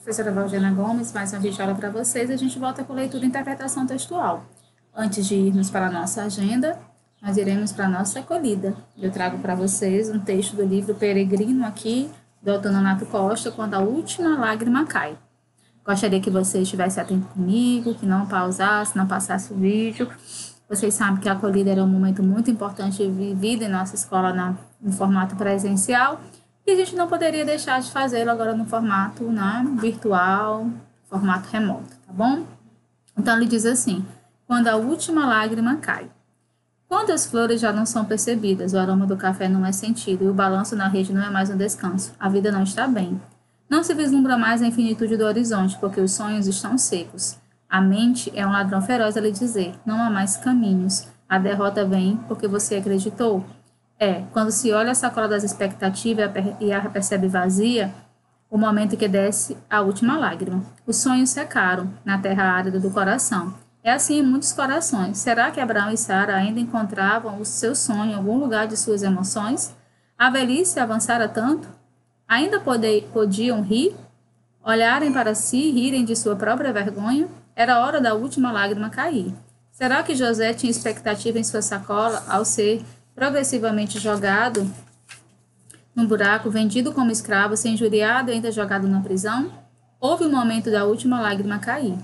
Professora Valdiana Gomes, mais uma videoaula para vocês. A gente volta com leitura e interpretação textual. Antes de irmos para a nossa agenda, nós iremos para a nossa acolhida. Eu trago para vocês um texto do livro Peregrino aqui, do autor Nonato Costa, Quando a Última Lágrima Cai. Gostaria que você estivesse atento comigo, que não pausasse, não passasse o vídeo. Vocês sabem que a acolhida era um momento muito importante vivido em nossa escola no formato presencial, e a gente não poderia deixar de fazê-lo agora no formato virtual, formato remoto, tá bom? Então, ele diz assim: quando a última lágrima cai. Quando as flores já não são percebidas, o aroma do café não é sentido e o balanço na rede não é mais um descanso. A vida não está bem. Não se vislumbra mais a infinitude do horizonte, porque os sonhos estão secos. A mente é um ladrão feroz a lhe dizer: não há mais caminhos. A derrota vem porque você acreditou. Quando se olha a sacola das expectativas e a percebe vazia, o momento em que desce a última lágrima. Os sonhos secaram na terra árida do coração. É assim em muitos corações. Será que Abraão e Sara ainda encontravam o seu sonho em algum lugar de suas emoções? A velhice avançara tanto? Ainda podiam rir? Olharem para si, rirem de sua própria vergonha? Era hora da última lágrima cair. Será que José tinha expectativa em sua sacola ao ser progressivamente jogado num buraco, vendido como escravo, ser injuriado e ainda jogado na prisão? Houve o momento da última lágrima cair.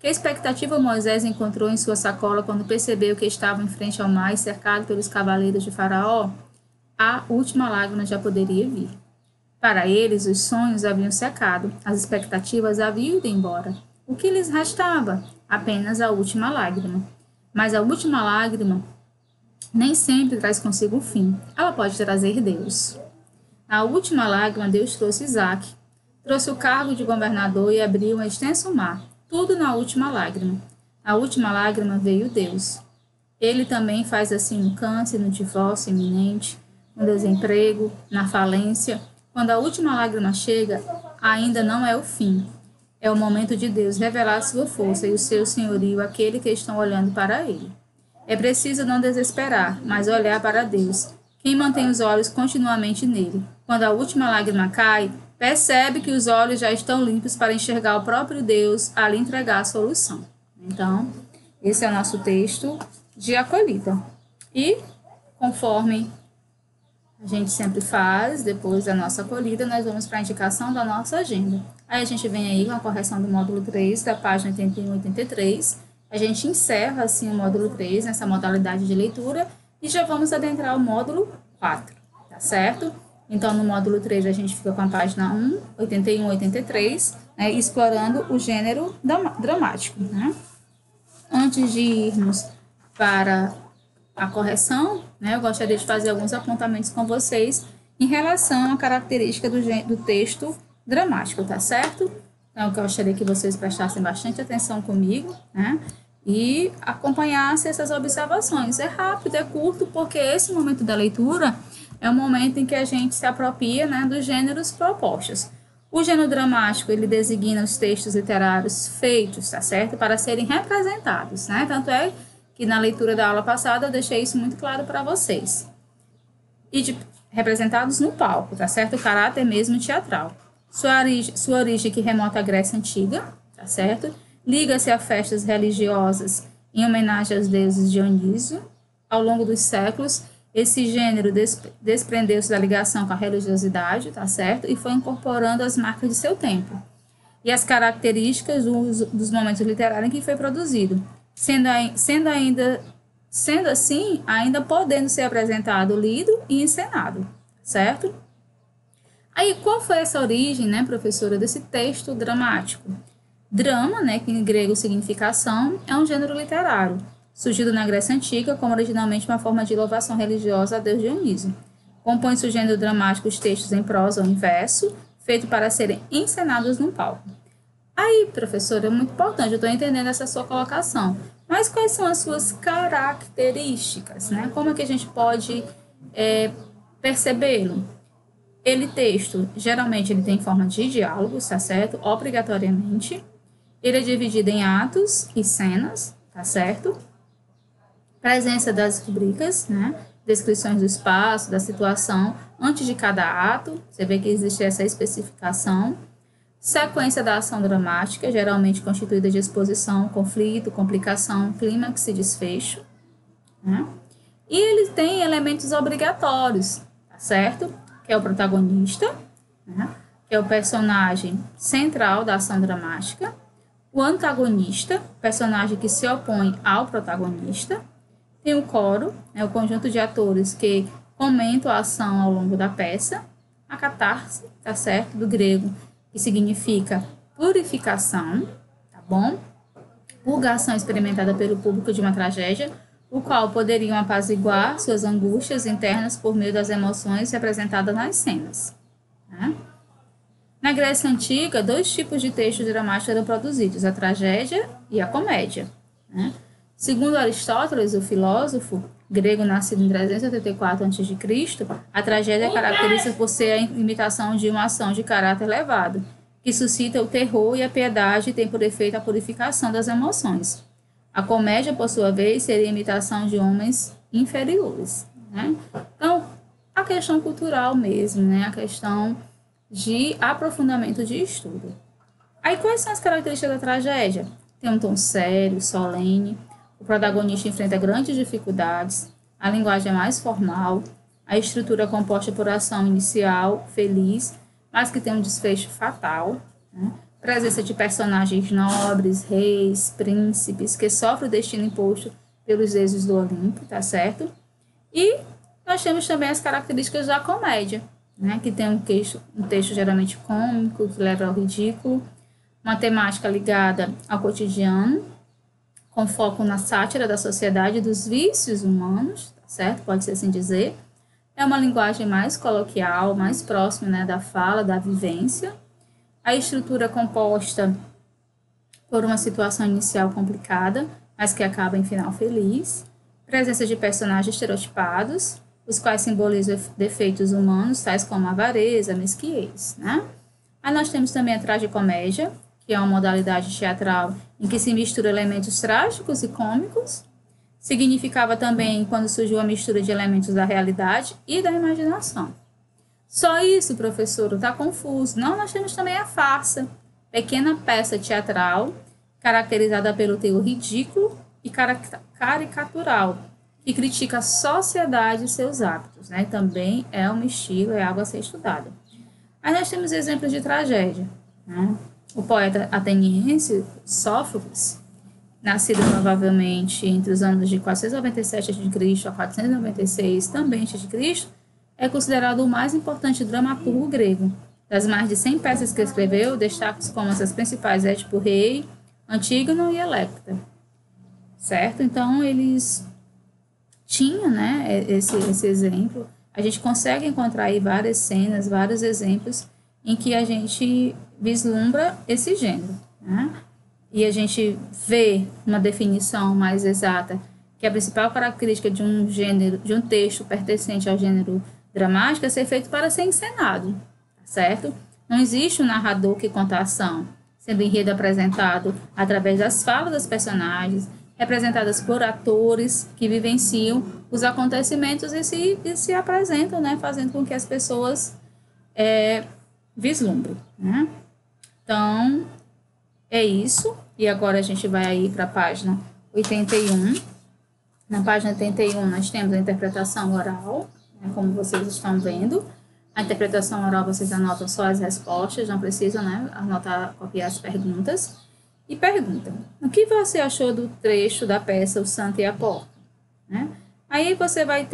Que expectativa Moisés encontrou em sua sacola quando percebeu que estava em frente ao mar e cercado pelos cavaleiros de Faraó? A última lágrima já poderia vir. Para eles, os sonhos haviam secado, as expectativas haviam ido embora. O que lhes restava? Apenas a última lágrima. Mas a última lágrima nem sempre traz consigo o fim. Ela pode trazer Deus. Na última lágrima, Deus trouxe Isaac. Trouxe o cargo de governador e abriu um extenso mar. Tudo na última lágrima. Na última lágrima veio Deus. Ele também faz assim no câncer, no divórcio iminente, no desemprego, na falência. Quando a última lágrima chega, ainda não é o fim. É o momento de Deus revelar sua força e o seu senhorio àquele que estão olhando para ele. É preciso não desesperar, mas olhar para Deus. Quem mantém os olhos continuamente nele. Quando a última lágrima cai, percebe que os olhos já estão limpos para enxergar o próprio Deus a lhe entregar a solução. Então, esse é o nosso texto de acolhida. E, conforme a gente sempre faz, depois da nossa acolhida, nós vamos para a indicação da nossa agenda. Aí a gente vem aí com a correção do módulo 3, da página 81 e 83. A gente encerra, assim, o módulo 3, nessa modalidade de leitura, e já vamos adentrar o módulo 4, tá certo? Então, no módulo 3, a gente fica com a página 1, 81 e 83, né, explorando o gênero dramático, né? Antes de irmos para a correção, né, eu gostaria de fazer alguns apontamentos com vocês em relação à característica do texto dramático, tá certo? Então, eu gostaria que vocês prestassem bastante atenção comigo, né? E acompanhassem essas observações. É rápido, é curto, porque esse momento da leitura é o momento em que a gente se apropria, né, dos gêneros propostos. O gênero dramático, ele designa os textos literários feitos, tá certo? Para serem representados, né? Tanto é que na leitura da aula passada eu deixei isso muito claro para vocês. Representados no palco, tá certo? O caráter mesmo teatral. Sua origem que remota à Grécia Antiga, tá certo? Liga-se a festas religiosas em homenagem aos deuses Dionísio. Ao longo dos séculos, esse gênero desprendeu-se da ligação com a religiosidade, tá certo? E foi incorporando as marcas de seu tempo e as características dos momentos literários em que foi produzido, sendo assim, ainda podendo ser apresentado, lido e encenado, certo? Aí, qual foi essa origem, né, professora, desse texto dramático? Drama, né, que em grego significa ação, é um gênero literário, surgido na Grécia Antiga como originalmente uma forma de louvação religiosa a Deus Dionísio. Compõe-se o gênero dramático os textos em prosa ou em verso, feitos para serem encenados num palco. Aí, professora, é muito importante, eu estou entendendo essa sua colocação, mas quais são as suas características, né? Como é que a gente pode percebê-lo? Geralmente, ele tem forma de diálogos, tá certo? Obrigatoriamente. Ele é dividido em atos e cenas, tá certo? Presença das rubricas, né? Descrições do espaço, da situação, antes de cada ato. Você vê que existe essa especificação. Sequência da ação dramática, geralmente constituída de exposição, conflito, complicação, clímax e desfecho. Né? E ele tem elementos obrigatórios, tá certo? Que é o protagonista, né? Que é o personagem central da ação dramática, o antagonista, personagem que se opõe ao protagonista, tem o coro, né? O conjunto de atores que comentam a ação ao longo da peça, a catarse, tá certo? Do grego, que significa purificação, tá bom? Purgação experimentada pelo público de uma tragédia, o qual poderiam apaziguar suas angústias internas por meio das emoções representadas nas cenas. Né? Na Grécia Antiga, 2 tipos de textos dramáticos eram produzidos, a tragédia e a comédia. Né? Segundo Aristóteles, o filósofo grego nascido em 384 a.C., a tragédia é característica por ser a imitação de uma ação de caráter elevado, que suscita o terror e a piedade e tem por efeito a purificação das emoções. A comédia, por sua vez, seria a imitação de homens inferiores. Né? Então, a questão cultural mesmo, né? A questão de aprofundamento de estudo. Aí, quais são as características da tragédia? Tem um tom sério, solene, o protagonista enfrenta grandes dificuldades, a linguagem é mais formal, a estrutura é composta por ação inicial, feliz, mas que tem um desfecho fatal, né? Presença de personagens nobres, reis, príncipes, que sofrem o destino imposto pelos deuses do Olimpo, tá certo? E nós temos também as características da comédia, né? Que tem um texto geralmente cômico, que leva ao ridículo, uma temática ligada ao cotidiano, com foco na sátira da sociedade e dos vícios humanos, tá certo? Pode-se assim dizer. É uma linguagem mais coloquial, mais próxima, né, da fala, da vivência. A estrutura é composta por uma situação inicial complicada, mas que acaba em final feliz. Presença de personagens estereotipados, os quais simbolizam defeitos humanos, tais como a avareza, a mesquinhez, né? Aí nós temos também a tragicomédia, que é uma modalidade teatral em que se mistura elementos trágicos e cômicos. Significava também quando surgiu a mistura de elementos da realidade e da imaginação. Só isso, professor, está confuso. Não, nós temos também a farsa, pequena peça teatral, caracterizada pelo teor ridículo e caricatural, que critica a sociedade e seus hábitos. Né? Também é um estilo, é algo a ser estudado. Aí nós temos exemplos de tragédia. Né? O poeta ateniense Sófocles, nascido provavelmente entre os anos de 497 a.C. a 496 também a.C., é considerado o mais importante dramaturgo grego. Das mais de 100 peças que escreveu, destaca como as principais Édipo Rei, Antígono e Electra. Certo? Então, eles tinham, né, esse exemplo. A gente consegue encontrar aí várias cenas, vários exemplos em que a gente vislumbra esse gênero, né? E a gente vê uma definição mais exata que a principal característica de um gênero, de um texto pertencente ao gênero dramático é ser feito para ser encenado, certo? Não existe um narrador que conta a ação, sendo o enredo apresentado através das falas dos personagens, representadas por atores que vivenciam os acontecimentos e se apresentam, né? Fazendo com que as pessoas vislumbrem, né? Então, é isso. E agora a gente vai aí para a página 81. Na página 81 nós temos a interpretação oral, né, como vocês estão vendo. A interpretação oral vocês anotam só as respostas, não precisam, né, anotar, copiar as perguntas. E perguntam, o que você achou do trecho da peça O Santo e a Porca? Né? Aí você vai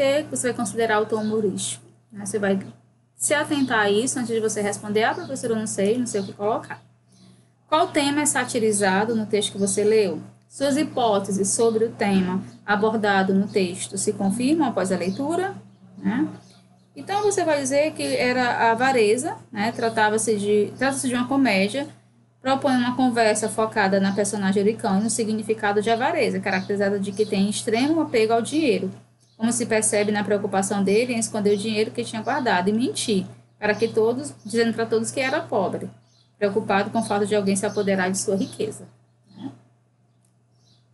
considerar o tom humorístico. Né? Você vai se atentar a isso antes de você responder, professor, eu não sei o que colocar. Qual tema é satirizado no texto que você leu? Suas hipóteses sobre o tema abordado no texto se confirmam após a leitura? Né? Então, você vai dizer que era a avareza, né? Trata-se de uma comédia, propõe uma conversa focada na personagem Euricão e no significado de avareza, caracterizada de que tem extremo apego ao dinheiro, como se percebe na preocupação dele em esconder o dinheiro que tinha guardado e mentir, dizendo para todos que era pobre, preocupado com o fato de alguém se apoderar de sua riqueza.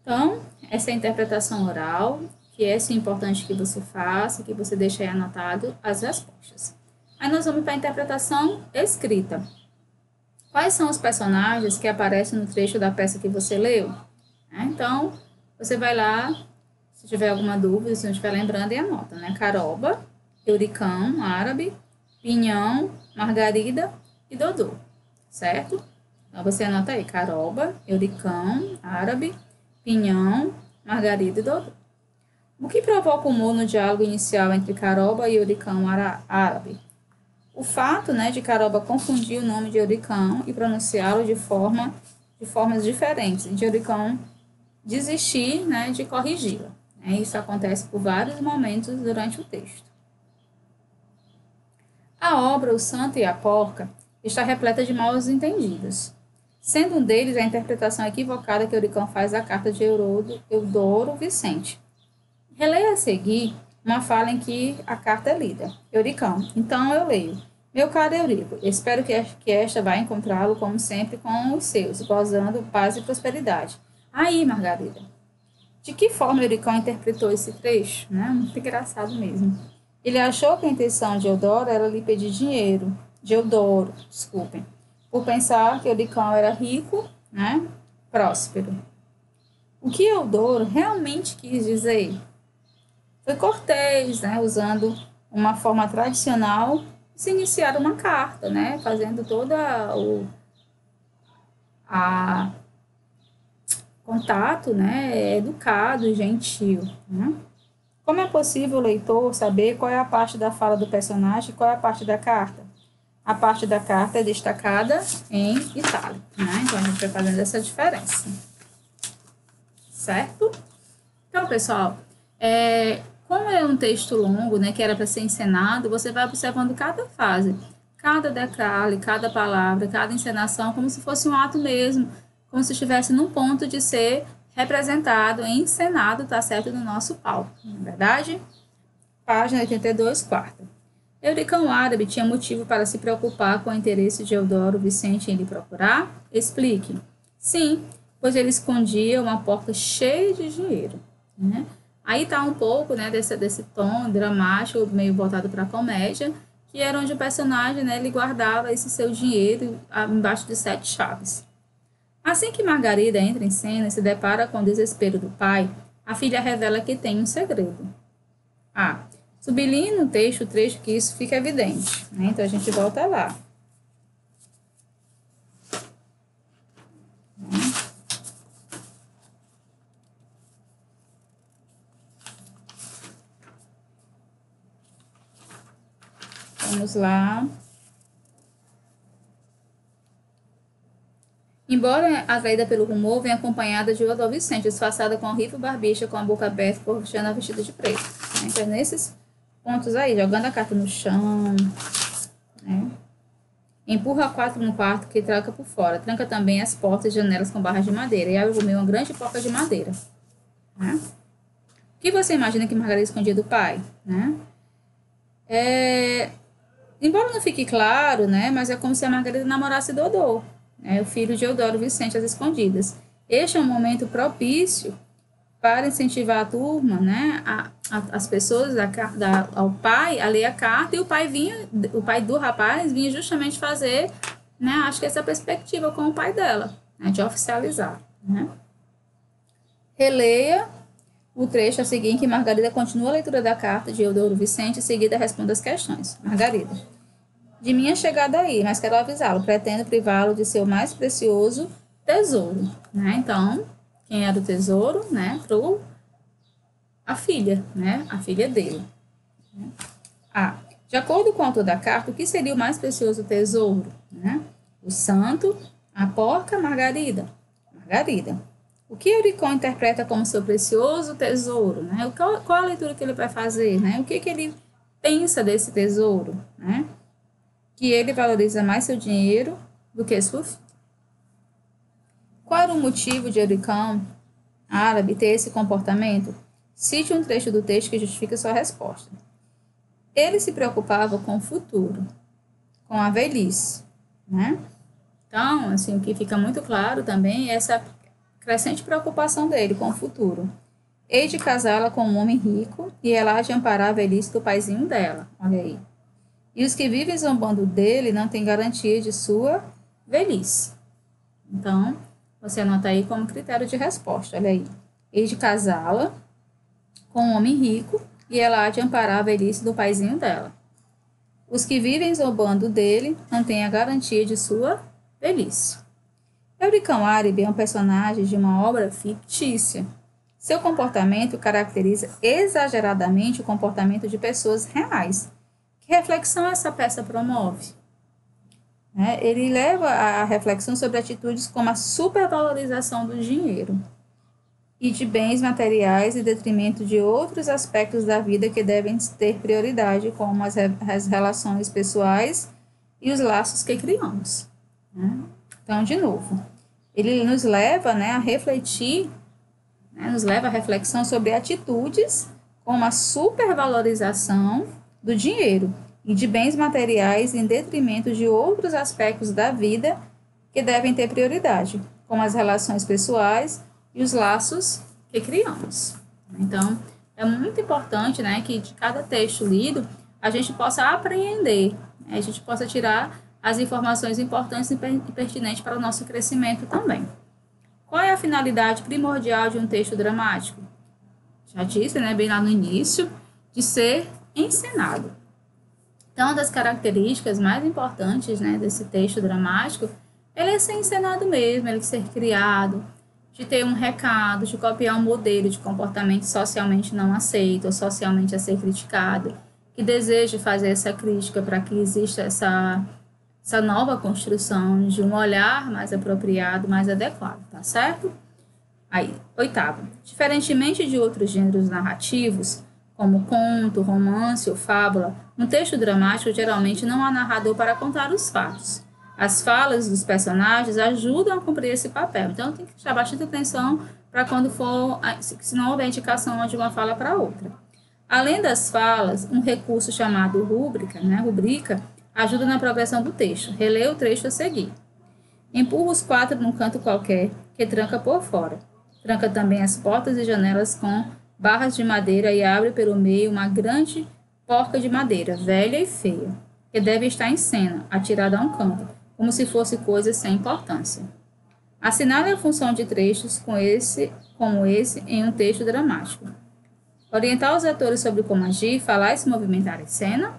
Então, essa é a interpretação oral, que é sim importante que você faça, que você deixe aí anotado as respostas. Aí nós vamos para a interpretação escrita. Quais são os personagens que aparecem no trecho da peça que você leu? Então, você vai lá, se tiver alguma dúvida, se não estiver lembrando, e anota, né? Caroba, Euricão, árabe, Pinhão, Margarida e Dodô, certo? Então, você anota aí, Caroba, Euricão, árabe, Pinhão, Margarida e Dodô. O que provoca o humor no diálogo inicial entre Caroba e Euricão árabe? O fato, né, de Caroba confundir o nome de Euricão e pronunciá-lo de formas diferentes, e de Euricão desistir, né, de corrigi-la. Isso acontece por vários momentos durante o texto. A obra O Santo e a Porca está repleta de mal entendidos, sendo um deles a interpretação equivocada que Euricão faz da carta de Eudoro Vicente. Releia a seguir uma fala em que a carta é lida. Euricão, então eu leio. Meu caro Eurico, espero que esta vá encontrá-lo, como sempre, com os seus, gozando paz e prosperidade. Aí, Margarida. De que forma Euricão interpretou esse trecho? Muito engraçado mesmo. Ele achou que a intenção de Eudoro era lhe pedir dinheiro, por pensar que Euricão era rico, próspero. O que Eudoro realmente quis dizer? Foi cortês, usando uma forma tradicional de se iniciar uma carta, fazendo toda o contato, educado e gentil. Como é possível o leitor saber qual é a parte da fala do personagem e qual é a parte da carta? A parte da carta é destacada em itálico, Então, a gente vai fazendo essa diferença. Certo? Então, pessoal, como é um texto longo, que era para ser encenado, você vai observando cada fase, cada decalque, cada palavra, cada encenação, como se fosse um ato mesmo, como se estivesse num ponto de ser representado, encenado, tá certo, no nosso palco, não é verdade? Página 82, quarta. Euricão árabe tinha motivo para se preocupar com o interesse de Eudoro Vicente em lhe procurar? Explique. Sim, pois ele escondia uma porta cheia de dinheiro, Aí tá um pouco, desse tom dramático, meio voltado para a comédia, que era onde o personagem, ele guardava esse seu dinheiro embaixo de 7 chaves. Assim que Margarida entra em cena e se depara com o desespero do pai, a filha revela que tem um segredo. Sublinhe no texto o trecho que isso fica evidente, Então a gente volta lá. Vamos lá. Embora atraída pelo rumor, vem acompanhada de Eudoro Vicente, disfarçada com horrível barbicha, com a boca aberta, cortejando a vestida de preto. Então, nesses pontos aí, jogando a carta no chão, Empurra a 4 no quarto, que tranca por fora. Tranca também as portas e janelas com barras de madeira. E abre por meio uma grande porta de madeira. O que você imagina que Margarida escondia do pai? Embora não fique claro, mas é como se a Margarida namorasse Dodô, o filho de Eudoro Vicente às escondidas. Este é um momento propício para incentivar a turma, as pessoas ao pai a ler a carta, e o pai do rapaz vinha justamente fazer, acho que essa perspectiva com o pai dela, de oficializar. Releia o trecho a seguir, em que Margarida continua a leitura da carta de Eudoro Vicente, em seguida responde as questões. Margarida. De minha chegada aí, mas quero avisá-lo, pretendo privá-lo de seu mais precioso tesouro. Então, quem era o tesouro? A filha, a filha dele. De acordo com o autor da carta, o que seria o mais precioso tesouro? O santo, a porca, Margarida. O que Euricão interpreta como seu precioso tesouro? Qual a leitura que ele vai fazer? O que ele pensa desse tesouro? Que ele valoriza mais seu dinheiro do que sua filha. Qual era o motivo de Euricão árabe ter esse comportamento? Cite um trecho do texto que justifica sua resposta. Ele se preocupava com o futuro, com a velhice. Então, assim, o que fica muito claro também é essa crescente preocupação dele com o futuro. Hei de casá-la com um homem rico e ela há de amparar a velhice do paizinho dela. Olha aí. E os que vivem zombando dele não têm garantia de sua velhice. Então, você anota aí como critério de resposta, olha aí. Hei de casá-la com um homem rico e ela há de amparar a velhice do paizinho dela. Os que vivem zombando dele não têm a garantia de sua velhice. Euricão Árabe é um personagem de uma obra fictícia. Seu comportamento caracteriza exageradamente o comportamento de pessoas reais. Que reflexão essa peça promove? Ele leva a reflexão sobre atitudes como a supervalorização do dinheiro e de bens materiais em detrimento de outros aspectos da vida que devem ter prioridade, como as relações pessoais e os laços que criamos. Então, de novo, ele nos leva a refletir, nos leva à reflexão sobre atitudes como a supervalorização do dinheiro e de bens materiais em detrimento de outros aspectos da vida que devem ter prioridade, como as relações pessoais e os laços que criamos. Então, é muito importante que de cada texto lido a gente possa apreender, a gente possa tirar as informações importantes e pertinentes para o nosso crescimento também. Qual é a finalidade primordial de um texto dramático? Já disse, bem lá no início, de ser encenado. Então, uma das características mais importantes desse texto dramático, ele é ser encenado mesmo, ele ser criado, de ter um recado, de copiar um modelo de comportamento socialmente não aceito ou socialmente a ser criticado, que deseja fazer essa crítica para que exista essa nova construção de um olhar mais apropriado, mais adequado, tá certo? Aí, oitavo. Diferentemente de outros gêneros narrativos, como conto, romance ou fábula, no texto dramático geralmente não há narrador para contar os fatos. As falas dos personagens ajudam a cumprir esse papel. Então, tem que prestar bastante atenção para quando for, se não houver indicação de uma fala para outra. Além das falas, um recurso chamado rubrica, ajuda na progressão do texto. Relê o trecho a seguir. Empurra os quatro num canto qualquer, que tranca por fora. Tranca também as portas e janelas com barras de madeira e abre pelo meio uma grande porca de madeira, velha e feia, que deve estar em cena, atirada a um canto, como se fosse coisa sem importância. Assinale a função de trechos como esse em um texto dramático. Orientar os atores sobre como agir, falar e se movimentar em cena.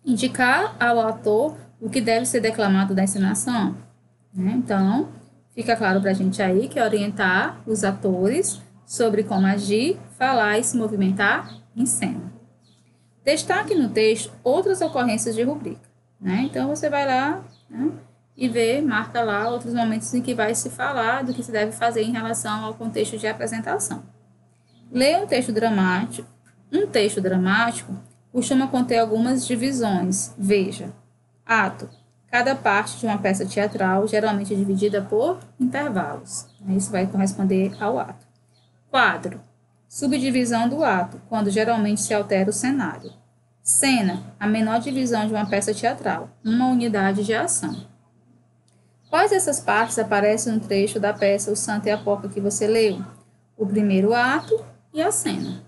Indicar ao ator o que deve ser declamado da encenação. Então, fica claro para a gente aí que é orientar os atores sobre como agir, falar e se movimentar em cena. Destaque no texto outras ocorrências de rubrica. Então, você vai lá e marca lá outros momentos em que vai se falar do que se deve fazer em relação ao contexto de apresentação. Leia um texto dramático. Um texto dramático costuma conter algumas divisões. Veja, ato. Cada parte de uma peça teatral, geralmente dividida por intervalos. Isso vai corresponder ao ato. Quadro. Subdivisão do ato, quando geralmente se altera o cenário. Cena. A menor divisão de uma peça teatral. Uma unidade de ação. Quais dessas partes aparecem no trecho da peça O Santo e a Porca que você leu? O primeiro ato e a cena.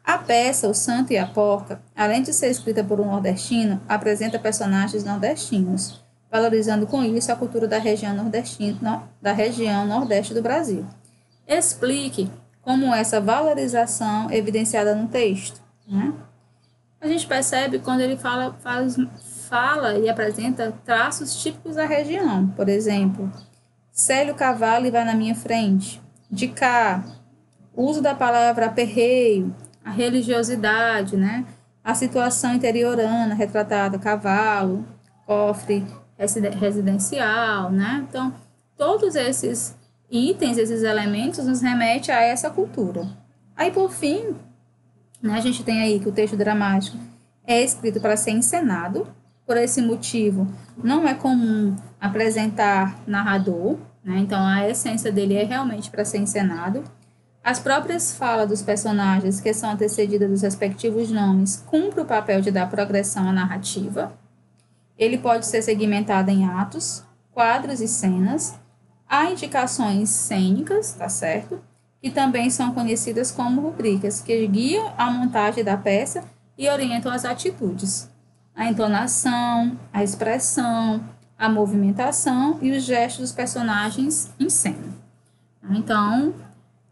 A peça O Santo e a Porca, além de ser escrita por um nordestino, apresenta personagens nordestinos, valorizando com isso a cultura da região nordeste do Brasil. Explique como essa valorização é evidenciada no texto. A gente percebe quando ele fala e apresenta traços típicos da região. Por exemplo, Célio cavalo e vai na minha frente. De cá, o uso da palavra aperreio, a religiosidade, a situação interiorana retratada, cavalo, cofre residencial, Então, todos esses itens, esses elementos nos remetem a essa cultura. Aí, por fim, a gente tem aí que o texto dramático é escrito para ser encenado. Por esse motivo, não é comum apresentar narrador, Então, a essência dele é realmente para ser encenado. As próprias falas dos personagens, que são antecedidas dos respectivos nomes, cumprem o papel de dar progressão à narrativa. Ele pode ser segmentado em atos, quadros e cenas. Há indicações cênicas, tá certo? Que também são conhecidas como rubricas, que guiam a montagem da peça e orientam as atitudes. a entonação, a expressão, a movimentação e os gestos dos personagens em cena. Então,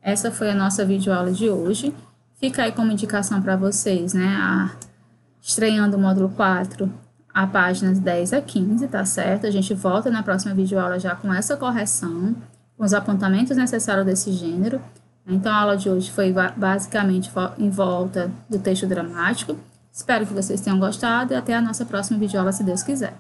essa foi a nossa videoaula de hoje. Fica aí como indicação para vocês, né? Estreando o módulo 4, a páginas 10 a 15, tá certo? A gente volta na próxima videoaula já com essa correção, com os apontamentos necessários desse gênero. Então, a aula de hoje foi basicamente em volta do texto dramático. Espero que vocês tenham gostado e até a nossa próxima videoaula, se Deus quiser.